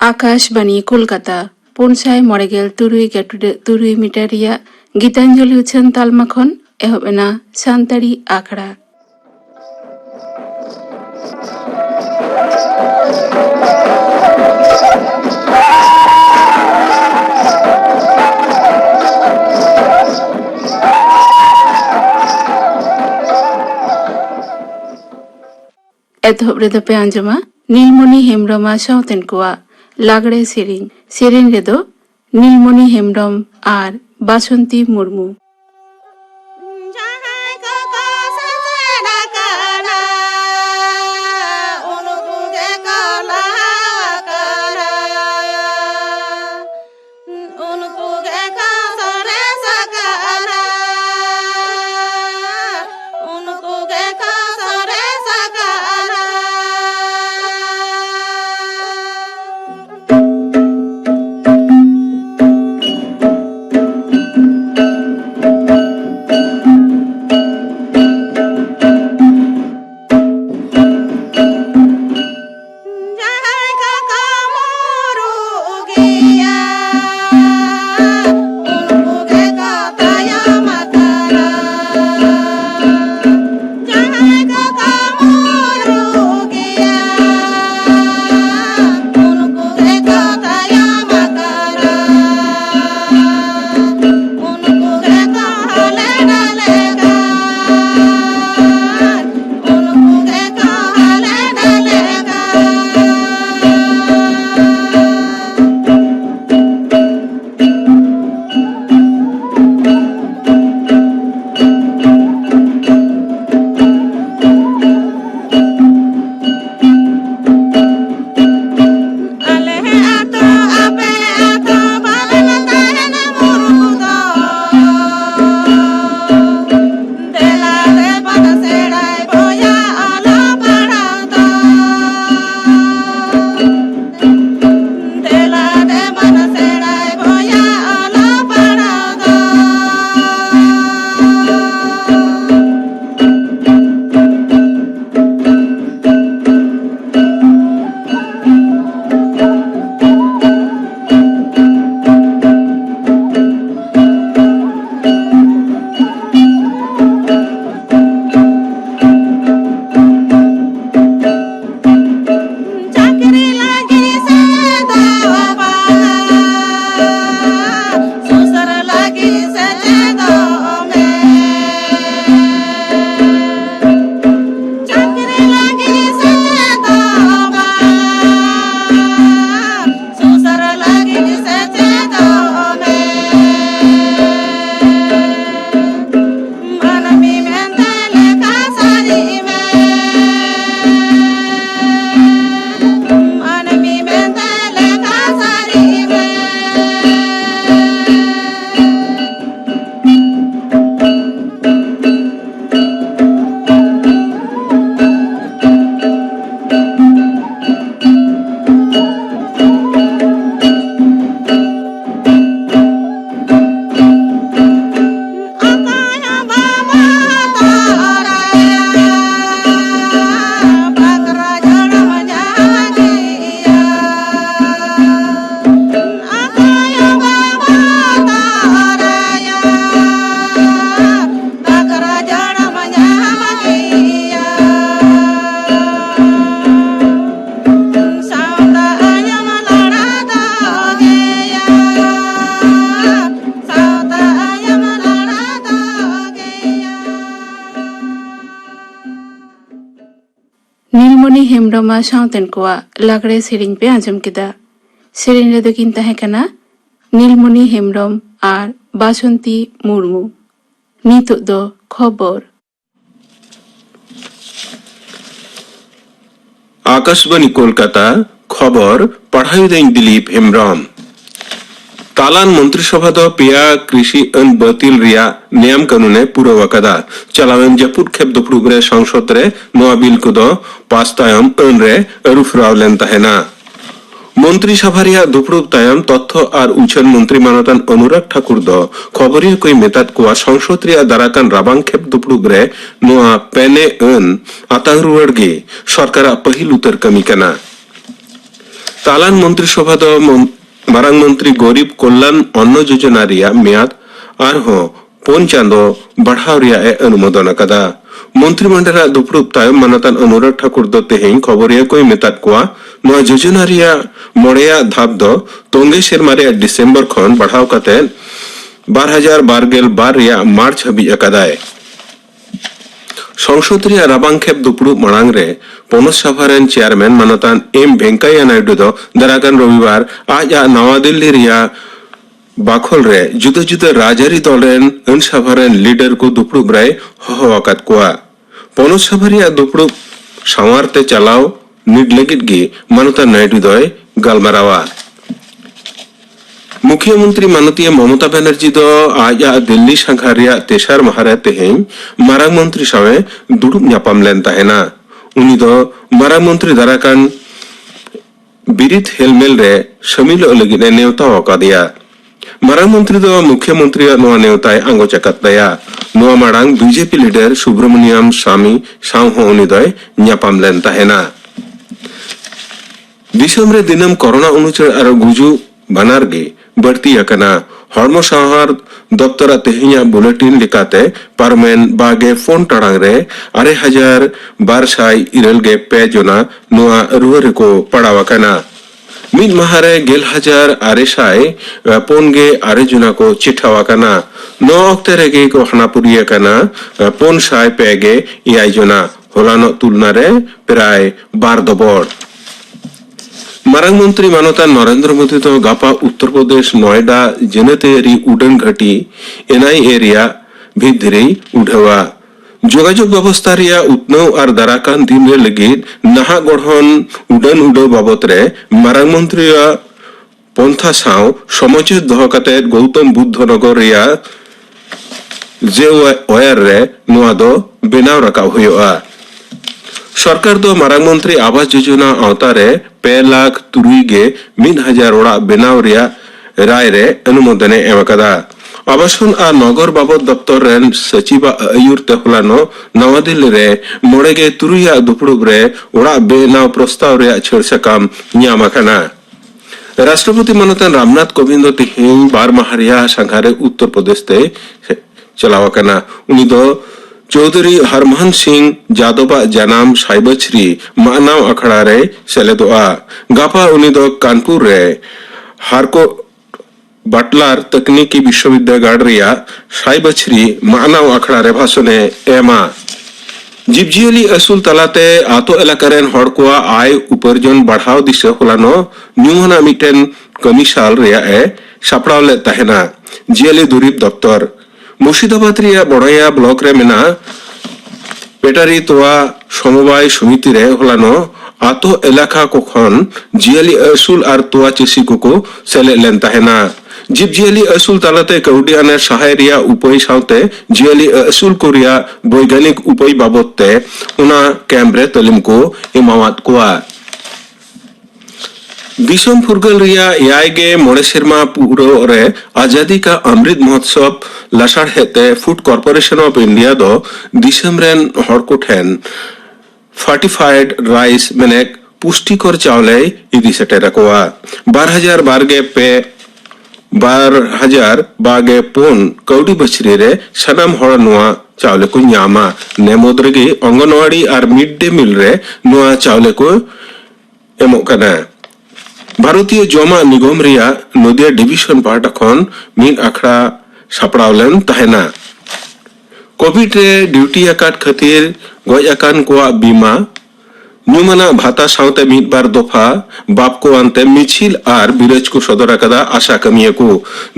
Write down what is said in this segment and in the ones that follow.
आकाशवाणी कोलकाता पुनसाय मरेगेल तुरुई मिटारिया गीतांजलि उछन तालमाखन एहबेना सानताड़ी आखड़ा एतहब रेदपे आंजमा नीलमणि हेम्ब्रमा सावतेन कोआ लागड़े सेरेन रेदो नीलमणि Hembrom are बासंती मुर्मू। नीलमणि हेम्ब्रमा सावतेन कोआ लागड़े सेरेन पे आंजम केदा सेरेन रेदो किन ताहेकाना नीलमणि Hembrom are बासंती मुर्मू। नितोग दो खबर आकाशवाणी कोलकाता खबर पढ़ाई दें दिलीप हेम्ब्रम। तालान मंत्रिसभा दो पेया कृषि अन बातिल रिया नियम कानूने पूर्व वकादा चलावेन जपुर खेप दुपड़ुगरे संसद रे नोआ बिल को दो पास तायम अन रे अरुफरावलेन ताहेना मंत्री सभा रिया दुपुरुब तायम तथ्य और उछन मंत्री मानतान अनुराग ठाकुर दो खबरिया कोई मेतात कोआ संसद रिया दाराकान राबांग खेप दुपुरुब रे नोआ पेने अन आतां रुवाड़ गे सरकारा पहिल उतर कमी कना तालान मंत्री सभा दो मारांग मंत्री गरीब कल्याण अन्न योजना रिया मेयाद आरहो पोन चांदो बढ़ाव रिया ए अनुमोदन अकादा मंत्रिमंडल दुपुरुब तायम मानतान अनुराग ठाकुर दो तेहें खबरिया कोई मेतात कोआ नोआ योजना रिया मोड़ेया धाप दो तोंगे सेरमा रिया डिसेम्बर खन बढ़ाव कते 2022 रिया मार्च हबी अकादाय संसद रिया राबांग खेप दुपुरुब मांग रे पोनस सभारेन चेयरमैन मानतान एम वेंकैया नायडू दो दराकान रविवार आज नवा दिल्ली रिया बाखोल रे जुदा जुदा राजारी दलेन अन सभारेन लीडर को दुपुरुब रे हवाकात कोआ पोनस सभा रिया दुपुरुब सावारते चलाव निड लगित गे मानता नायडू दय गालमारावा मुख्यमंत्री मानतीय ममता बनर्जी दो आज दिल्ली सांघार रिया तेसार माहारे तेहें मारांग मंत्री सावे दुड़ुब ᱧᱟᱯᱟᱢ लेन ताहेना उनी दो मारांग मंत्री दाराकान बिरित हेलमेल रे शमिल लगिने नेवता अकादिया मारांग मंत्री दो मुख्यमंत्री नोआ नेवताय आंगोच अकादया नोआ मारांग बीजेपी लीडर सुब्रमण्यम स्वामी साव उनी दय ᱧᱟᱯᱟᱢ लेन ताहेना दिसम रे दिनम कोरोना अनुचर और गुजु बानार गे बढ़ती अकना हॉर्मो साहार दफ्तर तेहिया बुलेटिन लिकाते पारमेन बागे फोन टांग रे 6200 इरल गे पे जोना नोआ रुहरे को पड़ावा कना मिन महारे 1600 पोन गे आरे जोना को चिठावा कना 9 अक्टे रे को हनापुरिया कना पोन साय पे गे इयाय जोना होलानो तुलना रे प्राय 12 दबड़ मारांग मंत्री मानता नरेंद्र मोदी तो गापा उत्तर प्रदेश नोएडा जनतेरी उड़न घाटी एनआई एरिया भितरे उठवा जोगाजोग व्यवस्था रिया उत्नव और दाराकान दिन रे लगित नाहा गढ़न उड़न उड़ो बाबत रे मारांग मंत्री पंथा साव समझ दह कते गौतम बुद्ध नगर रिया जे ओयर रे नोआ दो बेनाव रकाव हुआ सरकार दो मारांग मंत्री आवास योजना आवता रे 5,03,1,000 ओड़ा बेनाव रिया राय रे अनुमोदने एमकदा आवासन आ नगर बाबत दफ्तर रेन सचिव आयुर तेहलानो नवा दिल्ली रे मोड़ेगे तुरुया दुपुरुब रे ओड़ा बेनाव प्रस्ताव रे छड़ सकम न्यामकना राष्ट्रपति मानतान रामनाथ कोविंद तिहिं 12 माहरिया संघारे उत्तर प्रदेश ते चलावकना उनी दो चौधरी हरमोहन सिंह जादवा जनाम साइबछरी मानाव अखड़ा रे सेलेदोआ गापा उनी दो कानपुर रे हारको बाटलार तकनीकी विश्वविद्यालय रिया साइबछरी मानाव अखड़ा रे भाषणे एमा जीवजियली असुल तलाते आतो एलाकारेन हड़ को आय उपार्जन बढ़ाव दिशा होलानो न्यूहना मिटेन कमिसाल रिया ए सापड़ाव ले तहेना जियली दुरीब दफ्तर मुर्शिदाबाद रिया बड़ाया ब्लॉक रे मेना पेटारी तोआ समवाय समिति रे होलानो आतो एलाका को खन जियली असुल और तोआ चेसी को सेले लेन ताहेना जीव जियली असुल तालाते कौडी आने सहाय रिया उपाय सावते जियली असुल को रिया वैज्ञानिक उपाय बाबतते उना कैमरे तलिम को इमामत कोआ दिसम फुरगल रिया यायगे मोड़े सेरमा पूरो रे आजादी का अमृत महोत्सव लासाड़ हेते फूड कॉर्पोरेशन ऑफ इंडिया दो दिसम रेन हड़को ठेन फर्टिफाइड राइस मेने पुष्टिकर चावले इदी सेटेरा कोआ 12,000 पे 12,000 पोन कौडी बछरी रे सनाम हड़ नुआ चावले को न्यामा नेमोद्रगी अंगनवाड़ी और मिड डे मील रे नुआ चावले को एमोकना भारतीय जमा निगम रिया नदिया डिविजन पार्ट खन मिन आखड़ा सापड़ावलेन तहेना कोविड रे ड्यूटी आकाट खातिर गज आकान कोआ बीमा न्यूमना भाता सावते मिद बार दफा बाप को अंते मिছিল और बिरज को सदर आकादा आशा कमिया को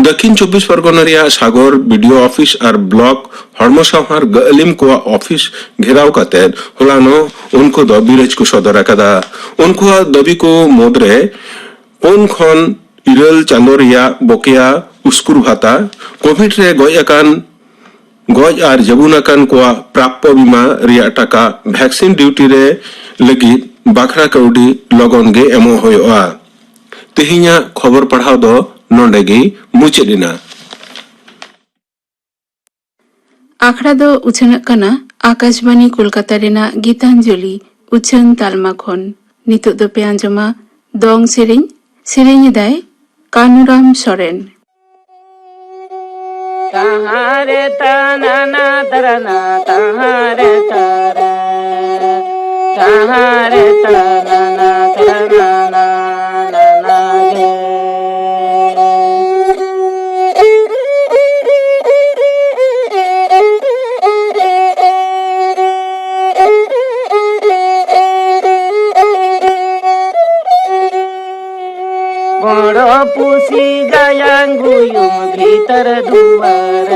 दक्षिण 24 परगना रिया सागर वीडियो ऑफिस और ब्लॉक हर्मसाहार गलिम को ऑफिस घेराव काते होलानो उनको द बिरज को सदर आकादा उनको दबी को मोदरे पोन खन इरल चांदोरिया बकिया उस्कुर भाता कोविड रे गज और जबुनाकान को प्राप्य बीमा रिया टाका वैक्सीन ड्यूटी रे लगी बाखरा कौडी लगन गे एमो होयोआ तेहिया खबर पढ़ाव दो नोंडेगी मुचेदिना। आखड़ा दो उछनक कना आकाशवाणी कोलकाता रेना गीतांजलि उछन तालमा खन नितुक दो पे आंजमा दंग सेरें सेरें दाय कानुराम सोरेन। तहारे तना तरना तहारे तारा तहारे तना तरना ना गे बड़ो पुसी गयांगुयुम भीतर दुआर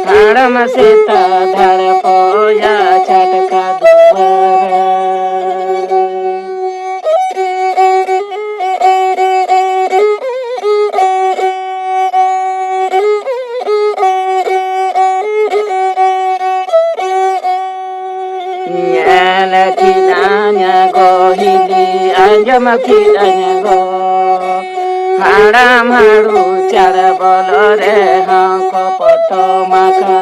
हाड़म से धड़ पोया छटका दुआर nyala kidanya go hili anjam kidanya go haram haru chara bolore ha ko poto maka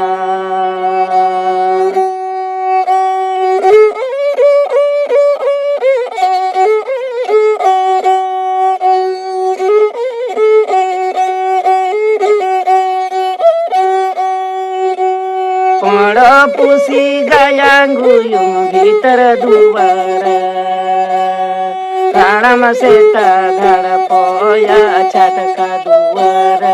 पड़ो पुसी गयांगुयुम भीतर दुआर हाड़म से धड़ पोया छटका दुआर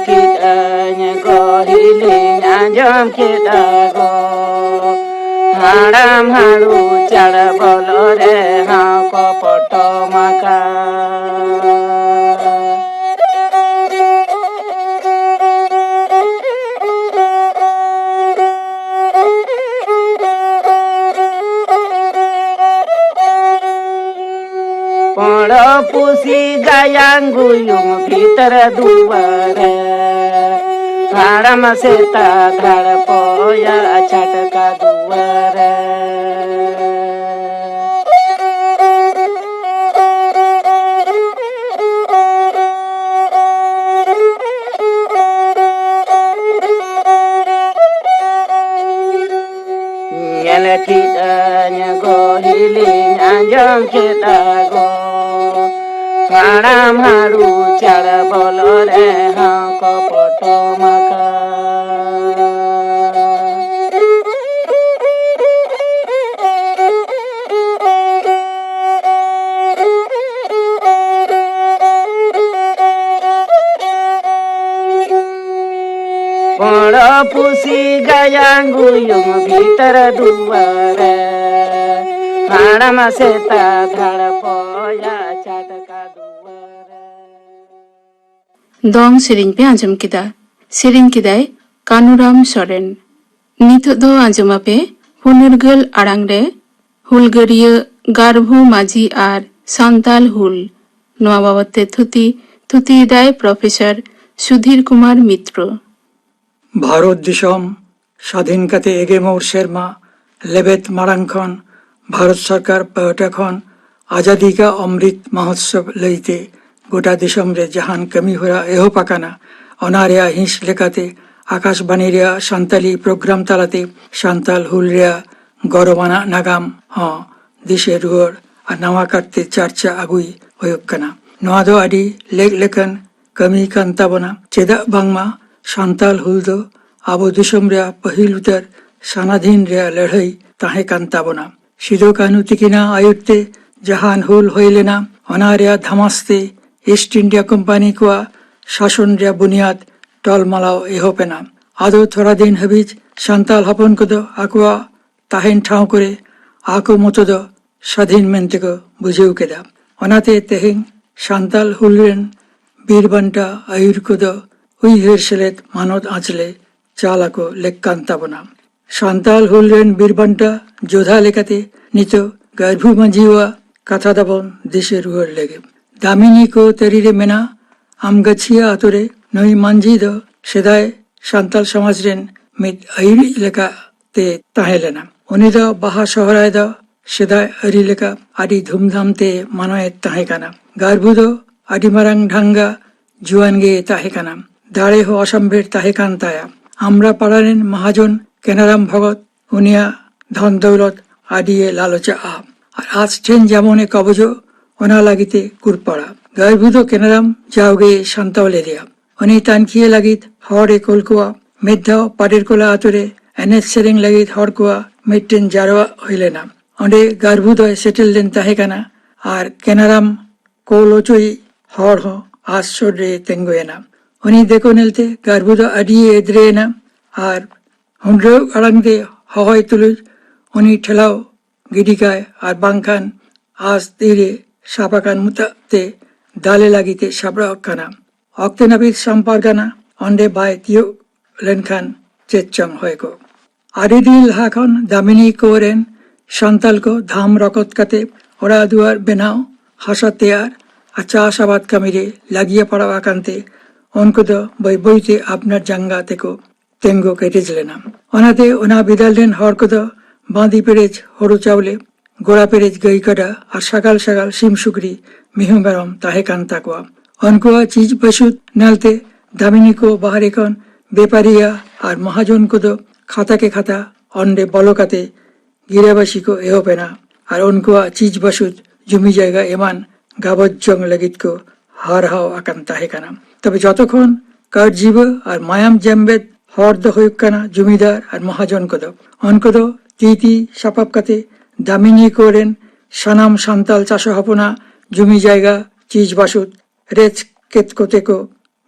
Kitanya go hiling anjam kita go haram haru chara bolore ha ko poto maka पड़ो पुसी गयांगुयुम भीतर दुआर हाड़म से धड़ पोया छटका दुआर kitanya go hiling anjam kita go haram haru chara bolore ha ko poto maka पड़ो पुसी गयांगुयुम भीतर दुआर हाड़म से धड़ पोया छटका दुआर दंग सेरें पे आंजम किदा सेरें किदाय कानुराम सोरेन नितुक दो आंजमा पे हुनुरगल आड़ांग रे हुलगरिया गारभू माझी आर सांताल हुल नोआ बाबते थुती दाय प्रोफेसर सुधीर कुमार मित्र। भारत दिसम स्वाधीन काते एगे मोर शेरमा लेबेत मारांखन भारत सरकार पहटाखन आजादी का अमृत महोत्सव लईते गोटा दिसम रे जहान कमी होरा एहो पाकाना अनारिया हिंस लेकाते आकाशवाणी रे सांताली प्रोग्राम तालाते सांताल हुल रे गौरवाना नागाम हाँ दिशे रुअर और नवा काटते चर्चा आगुई होयोग कना नोआ दो आदि लेक लेकन कमी कान ताबना चेदा बांगमा सांताल हुल दो आबो दिसम रे पहिल उतर सानाधीन रे लड़ाई ताहे कान ताबना सिदो कानू तिकिना आयुक्ते जहान हुल होइलेना अनारिया धमास्ते ईस्ट इंडिया कंपनी को शासन रे बुनियाद टलमालाओ एहोपेना आदो थोड़ा दिन हबीज सांताल हपन को दो आकुआ ताहेन ठाव करे आको मतो दो स्वाधीन मेंते को बुझेउ केदा अनाते तेहिं सांताल हुलरेन बीरबंटा आयुर को दो उइहेर सेलेत मानद आंचले चालाको लेक्कान ताबना सांताल हुलरेन बीरबंटा जोधा लेकाते नितो गारभू मंजीवा कथा दाबन दिशे रुहर लेगे दामिनी को तरीरे मेना आम गछिया आतुरे नई मांझी दो सेदाय सान्ताल समाज रेन मित अहिरी लेका ते ताहे लेना उनी दो बाहा शहराय दो सेदाय अहिरी लेका आदि धूमधाम ते मानोय ताहे काना गारबु दो आदि मारांग ढांगा जुआन गे ताहे काना दाड़े हो असम्भेर ताहे कान ताया आम्रा पाड़ारेन महाजन केनाराम भगत उनिया धन दौलत आदिए लालचा আর আজ ট্রেন যেমন কবজ ওনা লাগিতে কুরপাড়া গায়ভুদ কেনারাম যাওগে শান্তাওলে দিয়া উনি তানখিয়ে লাগিত হরে কলকুয়া মেধাও পাড়ের কোলা আতরে এনএস সেরিং লাগিত হরকুয়া মেট্রেন জারোয়া হইলে না অন্ডে গার্ভুদয় সেটেল দেন তাহে কানা আর কেনারাম কৌলচই হর হ আশ্চর্যে তেঙ্গোয়ে না উনি দেখো নেলতে গার্ভুদ আডিয়ে এদরে না আর হুন্ড্র আড়াংতে হয় তুলুজ উনি ঠেলাও गिडिकाय और बांखान आज धीरे सापाकान मुताते दाले लागिते साबरा काना अक्ते नबी संपारगाना अंडे बाय तियो लेनखान चेचम होयको आदिदिल हाखन दामिनी कोरेन शांताल को धाम रकत काते ओरा दुआर बेनाओ हासा तैयार अच्छा आशाबाद कमिरे लागिया पड़ावा कांते उनको दो बई बईते अपना जंगा तेको तेंगो केटेजलेना ओनाते ओना बिदालेन हर को दो बांदी पेरेज हरु चावले गोड़ा पेरेज गई कड़ा और सकाल सकाल सिम सुकरी मिहु गरम ताहे कान ताकवा उनको चीज पशु नलते दामिनी को बाहरे कन बेपारिया और महाजन को दो खाता के खाता अंडे बलोकाते गिराबासी को एहो पेना और उनको चीज पशु जमी जाएगा एमान गाबज्जंग लगित को हार हाव आकान ताहे काना तबे যতক্ষণ কার জীব আর মায়াম জেমবেদ হরদ হইক কানা জমিদার আর মহাজন কদ অনকদ तीती सापाप काते दामिनी कोरेन सानाम सान्ताल चाषो हपना जमी जायगा चीज बासुत रेच केतको तेको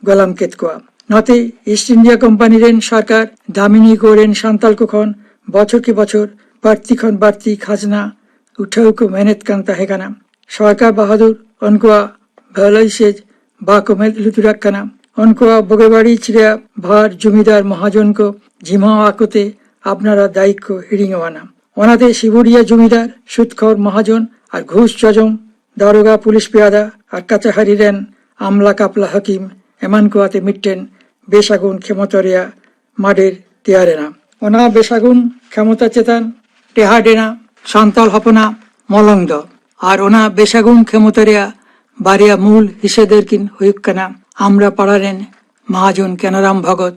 गलाम केतकोआ नते ईस्ट इंडिया कोम्पानी रेन सरकार दामिनी कोरेन सान्ताल को खन बछर के बछर बाड़ती खन बाड़ती खाजना उठाउ को मेहनत कान ताहे काना सरकार बहादुर उनको भलाइसेज बाको मेल लुतुराक काना उनको बगेबाड़ी चिड़िया भार जमीदार महाजन को जिमा आकोते আপনারা দায়িত্ব হিড়িংওয়ানা ওনাতে শিবুরিয়া জমিদার সুদখোর মহাজন আর ঘুষ জজম দারোগা পুলিশ পেয়াদা আর কাচাহারি রেন আমলা কাপলা হাকিম এমান কোয়াতে মিটটেন বেশাগুন ক্ষমতরিয়া মাডের তিয়ারেনা ওনা বেশাগুন ক্ষমতা চেতান টেহাডেনা সান্তাল হপনা মলংদ আর ওনা বেশাগুন ক্ষমতরিয়া বারিয়া মূল হিসেদের কিন হইকানা আমরা পাড়ারেন মহাজন কেনারাম ভগত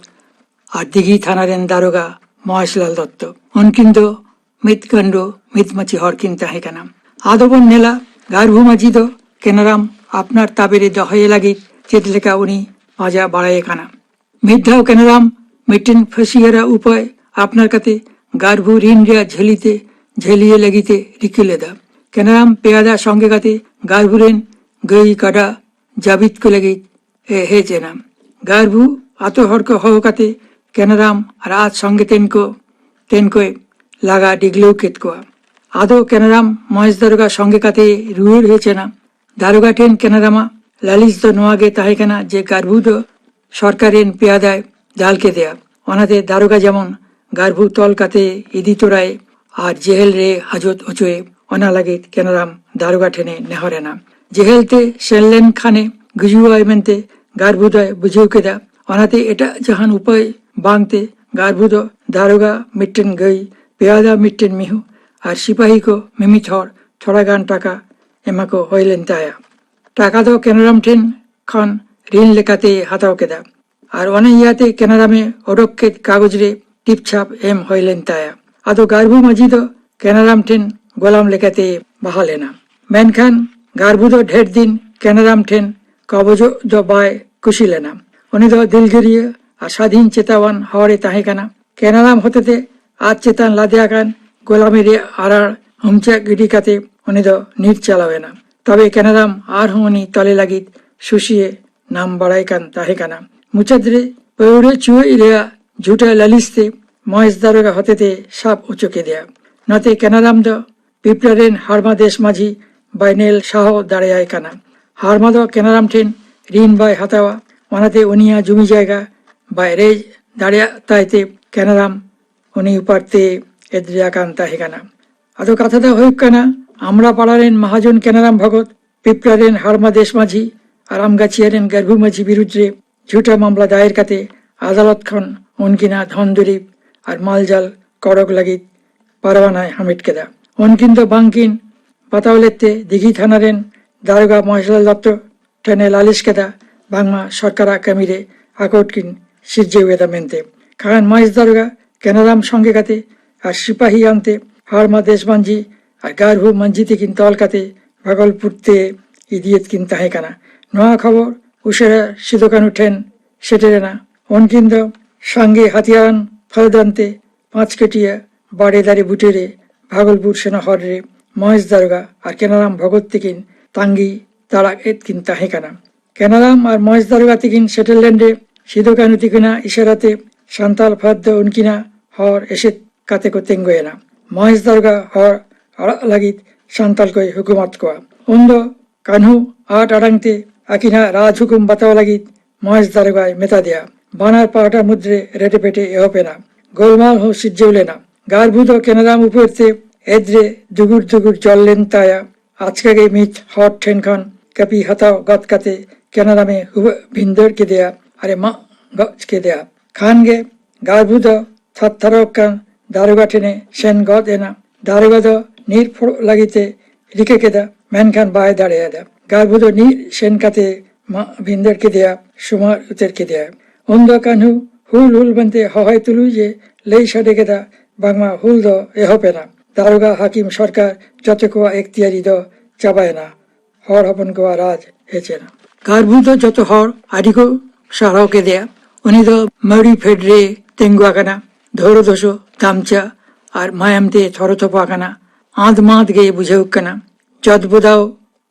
আর দিঘি থানারেন দারোগা মহেশলাল দত্ত অনকিন্দ মিতকাণ্ড মিতমাছি হরকিন তাহে কানাম আদবন নেলা গার্ভুমাজি দো কেনারাম আপনার তাবেরে দহয়ে লাগি চেতলেকা উনি মাজা বাড়ায়ে কানা মিদ্ধাও কেনারাম মিটেন ফসিয়ারা উপায় আপনার কাতে গার্ভু ঋণ রিয়া ঝেলিতে ঝেলিয়ে লাগিতে রিকিলে দা কেনারাম পেয়াদা সঙ্গে কাতে গার্ভুরেন গই কাডা জাবিত কে লাগি হে চেনাম গার্ভু আতহরক হকাতে কেনারাম আর আজ সঙ্গে তেনকো লাগা ডিগলেও কেতকোয়া আদো কেনারাম মহেশ দারোগা সঙ্গে কাতে রুয়ের হয়েছে না দারোগা টেন কেনারামা লালিশ দ নোয়াগে তাহে কেনা যে গার্ভুদ সরকারের পেয়াদায় জালকে দেয়া ওনাতে দারোগা যেমন গার্ভু তল কাতে ইদিতরায় আর জেহেল রে হাজত ওচয়ে ওনা লাগে কেনারাম দারোগা টেনে নেহরে না জেহেলতে সেনলেন খানে গুজুয়ায় মেনতে গার্ভুদয় বুঝেও কেদা ওনাতে এটা জাহান উপায় बांगते गार्भुद दारोगा मिट्टेन गई पेयादा मिट्टेन मिहु और सिपाही को मिमी थोड़ा गान टाका एमा को होइलेन ताया टाका दो केनाराम ठेन खन ऋण लेकाते हाताओ केदा और ओने याते केनारामे ओडक के कागज रे टिपछाप एम होइलेन ताया आदो गार्भु मजी दो केनाराम ठेन गोलाम लेकाते बहा लेना मेनखान गार्भुद ढेर दिन केनाराम ठेन कबजो दो बाय खुशी लेना उनी दो दिलगिरिया আর স্বাধীন চেতাওয়ান হওয়ারে তাহে কানা কেনারাম হতেতে আজ চেতান লাদিয়াকান গোলামের আড়ার হুমচা গিডিকাতে উনি তো নির চালাবে না তবে কেনারাম আর হুমনি তলে লাগিত শুষিয়ে নাম বাড়াই কান তাহে কানা মুচাদ্রে পৌরে চুয়ে ইলেয়া ঝুটা লালিস্তে মহেশ দারোগা হতেতে সাপ উচকে দেয়া নতে কেনারাম দ পিপলারেন হারমা দেশ মাঝি বাইনেল শাহ দাঁড়ায় কানা হারমা দ কেনারাম ঠেন ঋণ বাই হাতাওয়া ওনাতে উনিয়া জমি জায়গা বাইরে দাঁড়িয়ে তাইতে কেনারাম উনি উপারতে এদ্রিয়া কান তাহে কানা আদো কথাটা হইক কানা আমরা পাড়ারেন মহাজন কেনারাম ভগত পিপলারেন হারমা দেশ মাঝি আর আমগাছিয়ারেন গার্ভু মাঝি বিরুদ্ধে ঝুটা মামলা দায়ের কাতে আদালত খন উনকিনা ধন দরিব আর মালজাল করক লাগিত পারওয়ানায় হামিদ কেদা উনকিন তো বাংকিন পাতাওলেতে দিঘি থানারেন দারোগা মহেশলাল দত্ত টেনে লালিশ কেদা বাংমা সরকারা কামিরে আকটকিন সিজ্জে ওয়েদা মেনতে খান মহেশ দারোগা কেনারাম সঙ্গে কাতে আর সিপাহী আনতে হারমা দেশ মাঞ্জি আর গারভু মাঞ্জিতে কিন তলকাতে ভাগলপুরতে ইদিয়েত কিন তাহে কানা নোয়া খবর উসেরা সিদোকান উঠেন সেটেরে না অনকিন্দ সঙ্গে হাতিয়ান ফলদান্তে 5 কেটিয়া বাড়ে দাঁড়ে বুটেরে ভাগলপুর সেনা হরে মহেশ দারোগা আর কেনারাম ভগত তিকিন তাঙ্গি তারা এত কিন তাহে কানা কেনারাম আর মহেশ দারোগা তিকিন সেটেলল্যান্ডে সিদোকানু তিকিনা ইশারাতে সান্তাল ফাদ্দ উনকিনা হর এসে কাতে কো তেঙ্গোয়েনা মহেশ দারোগা হর আড়া লাগিত সান্তাল কই হুকুমাত কোয়া উন্দ কানহু আট আড়াংতে আকিনা রাজ হুকুম বাতাও লাগিত মহেশ দারোগায় মেতা দেয়া বানার পাটা মুদ্রে রেটে পেটে এহপে না গোলমাল হো সিজ্জেউলে না গারভূত কেনারাম উপরতে এদ্রে দুগুর দুগুর জললেন তায়া আজকাগে মিথ হট ঠেন খান কাপি হাতাও গত কাতে কেনারামে হুব ভিন্দর কে দেয়া আরে মা গচকে দেয়া খানগে গারভূত থার কান দারোগা ঠেনে সেন গদ এনা দারোগা দ নীর ফোড় লাগিতে রিকে কেদা ম্যান খান বায় দাঁড়িয়ে দা গারভূত নীর সেন কাতে মা ভিন্দর কে দেয়া সুমার উতের কে দেয়া অন্ধ কানহু হুল হুল বনতে হহাই তুলু যে লেই সাডে কেদা বাংমা হুল দ এহপে না দারোগা হাকিম সরকার যত কোয়া এখতিয়ারি দ চাবায় না হর হপন কোয়া রাজ হেছে না গারভূত যত হর আডিকো সারাও কে দেয়া উনি দ মরি ফেডরে তেঙ্গু আকানা ধরো দোষো তামচা আর মায়ামতে থরথপ আকানা আঁদ মাঁদ গিয়ে বুঝে উকানা যদবোদাও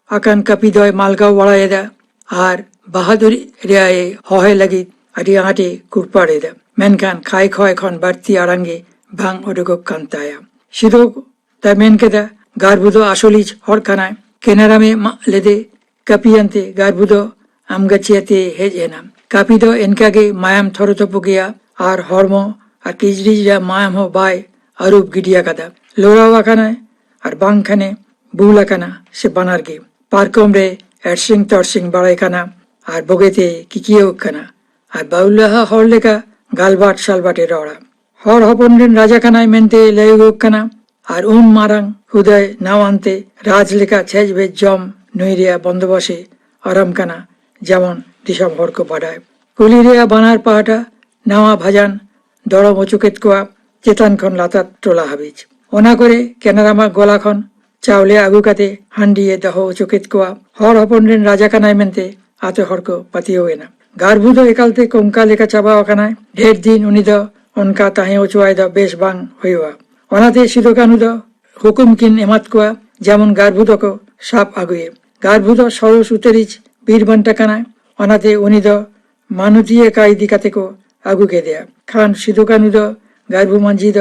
আকান কাপিদয় মালগাও বাড়ায় দা আর বাহাদুরি রেয়ায়ে হহে লাগি আটি আঁটে কুরপাড়ে দা মেনকান খাই খয় খন বাড়তি আড়াঙ্গে ভাং ওডুকক কান্তায়া সিধো তা মেনকে দা গারবুদ আসলিজ হরখানায় কেনারামে লেদে কাপিয়ান্তে গারবুদ আমগাছিয়াতে হেজ এনাম কাপিদ এনকাগে মায়াম থরথপ গিয়া আর হর্ম আর কিজরিজরা মায়াম হো বাই আরুপ গিডিয়া কাদা লোরাও আখানায় আর বাংখানে বুলাকানা সে বানার গে পারকম রে এডসিং তরসিং বাড়াই কানা আর বগেতে কিকিয়ে কানা আর বাউল্লাহা হর লেখা গালবাট শালবাটে রড়া হর হপন্ডেন রাজাখানায় মেনতে লেগ কানা আর মারাং হুদয় নাও আনতে রাজলেখা ছেজ বেজ জম নইরিয়া বন্দোবসে আরাম কানা যেমন দিশম হরক বাড়ায় কুলিরিয়া বানার পাহাটা নাওয়া ভাজান দরম অচুকেত কোয়া চেতান খন লাতাত টোলা হাবিজ ওনা করে কেনারামা গোলাখন চাউলে আগুকাতে হান্ডিয়ে দহ চোকেত কোয়া হর হপন্ডেন রাজাখানায় মেনতে আতে হরক পাতিও এনা গারভূত একালতে কঙ্কা লেখা চাবা ওখানায় ঢের দিন উনি দ অনকা তাহে ওচুয়াই দ বেশ বাং হইয়া অনাতে সিদোকানু দ হুকুম কিন এমাত কোয়া যেমন গারভূতক সাপ আগুয়ে গারভূত সরস উতেরিচ বীরবান্টা কানায় অনাতে উনি দ মানুতিয়ে কাই দিকাতে কো আগুকে দেয়া খান সিদোকানু দ গারভু মাঞ্জি দ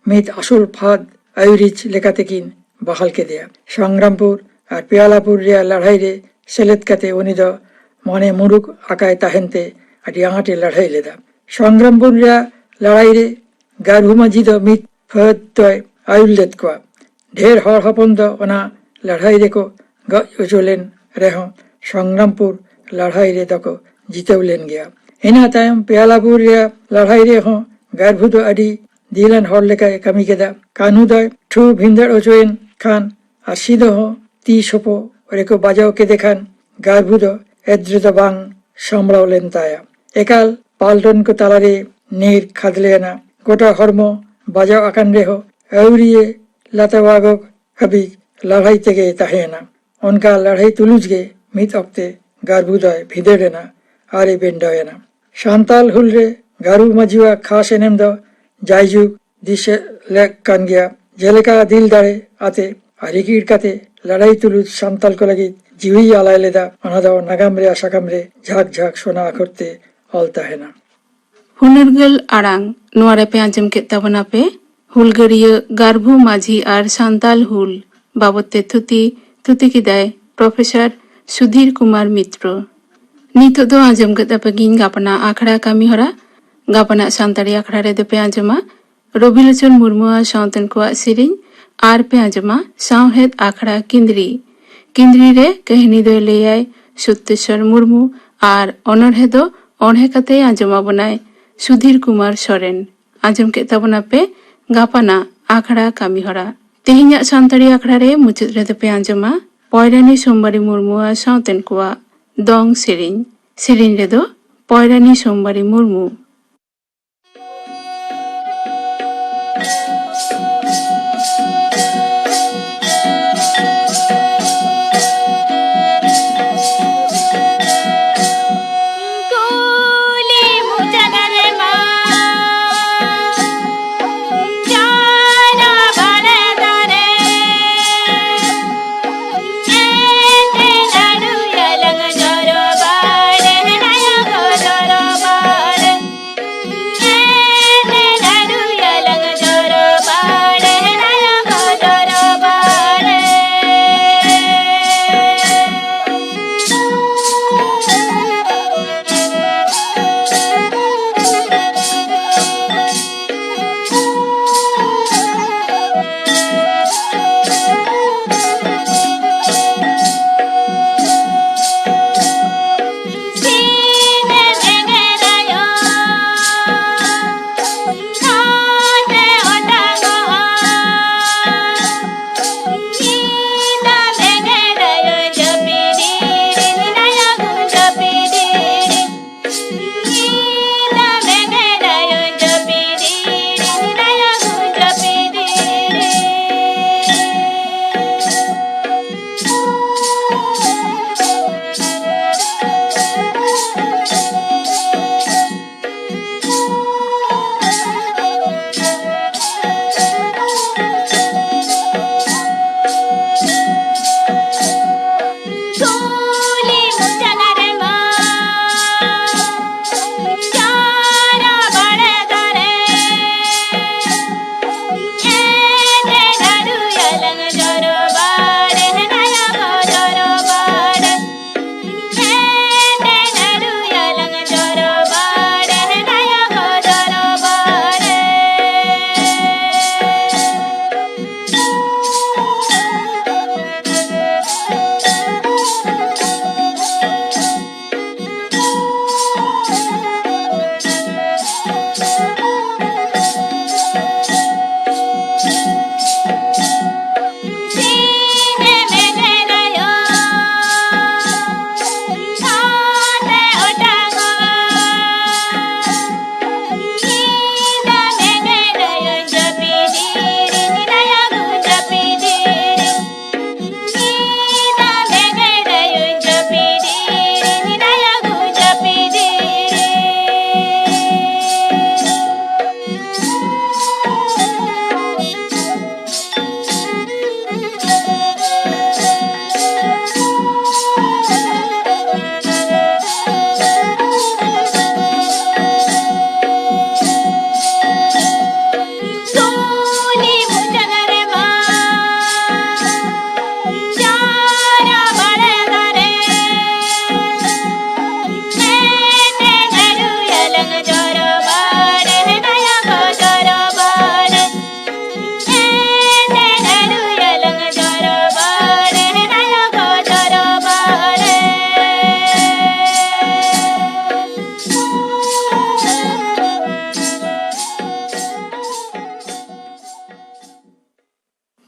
মিত আসল ফাদ আয়ুরিচ লেখাতে কিন বাহালকে দেয়া সংগ্রামপুর আর পেয়ালাপুর রিয়া লড়াই রে সেলেত কাতে উনি দ মনে মুরুক আকায় তাহেনতে আটি আঁটে লড়াই লেদা সংগ্রামপুর রিয়া লড়াই রে গারভু মাঝি দ মিত ফয় আয়ুল্লেত কোয়া ঢের হর হপন দ ওনা লড়াই রেকো গলেন রেহ সংগ্রামপুর লড়াই রে দকো জিতেউলেন গিয়া এনা তায়ম পেয়ালাপুর রিয়া লড়াই রে হ গারভূত আডি দিলেন হর লেখায় কামি কেদা কানুদয় ঠু ভিন্দর ওচোয়েন খান আর সিধ হ তি সোপো রেকো বাজাও কে দেখান গারভূত এদ্রুত বাং সামলাওলেন তায়া একাল পাল্টন কো তালারে নীর খাদলে না গোটা হর্ম বাজাও আকান রেহ আউরিয়ে লাতাবাগক হাবি লড়াই থেকে তাহে না অনকা লড়াই তুলুজ গে মিত অক্তে গারভূদয় ভিদেড়ে না আরে বেন্ডয় না সান্তাল হুলরে গারু মাঝিওয়া খাস এনেম দ জাইজুক দিশে লেক কান গিয়া জেলেকা দিল দাঁড়ে আতে আর ইকির কাতে লড়াই তুলুজ সান্তাল কো লাগি জিউই আলাই লেদা অনাদাও নাগামরে আশাকামরে ঝাঁক ঝাঁক সোনা করতে অলতাহে না হুনারগল আড়াং নোয়ারে পে আঞ্জম के तबना पे हुलगड़िय गारभू माझी और सांताल हुल बाबते थुती किदाय प्रोफेसर सुधीर कुमार मित्र नितो दो आंजम के तपगिन गापना आखड़ा कामी हरा गापना सांताड़ी आखड़ा रे दो पे आंजमा रबिलोचन मुर्मु साउतन को सिरिन आर पे आंजमा साउहेद आखड़ा किंदरी किंद्री रे कहनी दो लेयाय सत्येश्वर मुर्मू और अनरहे दो अणहे कते आंजमा बनाय सुधीर कुमार सोरेन। आंजम के तबना पे गापाना आखड़ा कामी हरा तेहिया सानताड़ी आखड़ा रे मुचाद रे पे आंजमा पयरानी सोमबारी मुर्मुआ सावतेन कुआ दंग सेरिन सेरिन रे दो पयरानी सोमबारी मुर्मू।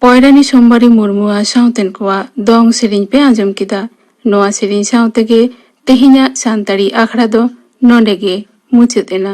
पयरानी सोमबारी मुर्मुआ सावतेन कुआ दंग सेरिन पे आंजम किदा नोआ सेरिन सावतेगे तेहिना सानताड़ी आखड़ा दो नोंडेगे मुचाद एना।